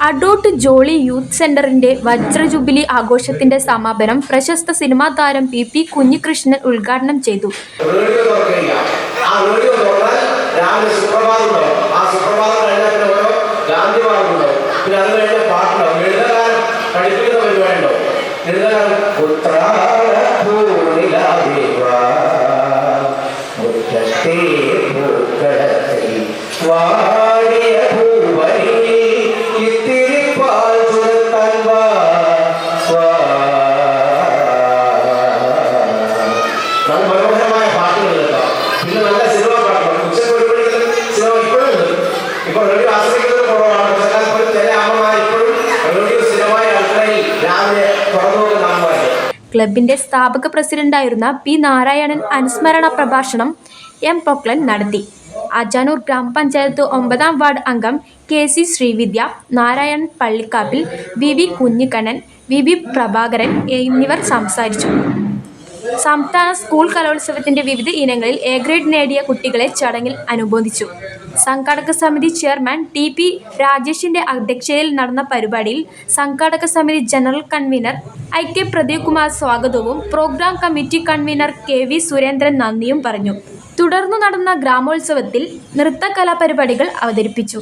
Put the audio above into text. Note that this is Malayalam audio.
അഡോട്ട് ജോളി യൂത്ത് സെന്ററിന്റെ വജ്രജൂബിലി ആഘോഷത്തിന്റെ സമാപനം പ്രശസ്ത സിനിമാ താരം പി കുഞ്ഞികൃഷ്ണൻ ഉദ്ഘാടനം ചെയ്തു. ക്ലബിന്റെ സ്ഥാപക പ്രസിഡന്റായിരുന്ന പി നാരായണൻ അനുസ്മരണ പ്രഭാഷണം എം പൊക്ലൻ നടത്തി. അജാനൂർ ഗ്രാമപഞ്ചായത്ത് 9-ാം വാർഡ് അംഗം കെ.സി. ശ്രീവിദ്യ, നാരായണൻ പള്ളിക്കാപ്പിൽ, വി കുഞ്ഞിക്കണ്ണൻ, വി പ്രഭാകരൻ എന്നിവർ സംസാരിച്ചു. സംസ്ഥാന സ്കൂൾ കലോത്സവത്തിന്റെ വിവിധ ഇനങ്ങളിൽ എ ഗ്രേഡ് നേടിയ കുട്ടികളെ ചടങ്ങിൽ അനുമോദിച്ചു. സംഘാടക സമിതി ചെയർമാൻ ടി.പി. രാജേഷിന്റെ അധ്യക്ഷതയിൽ നടന്ന പരിപാടിയിൽ സംഘാടക സമിതി ജനറൽ കൺവീനർ ഐ.കെ. പ്രദീപ്കുമാർ സ്വാഗതവും programme committee convener K V. Surendran നന്ദിയും പറഞ്ഞു. തുടർന്നു നടന്ന ഗ്രാമോത്സവത്തിൽ നൃത്തകലാപരിപാടികൾ അവതരിപ്പിച്ചു.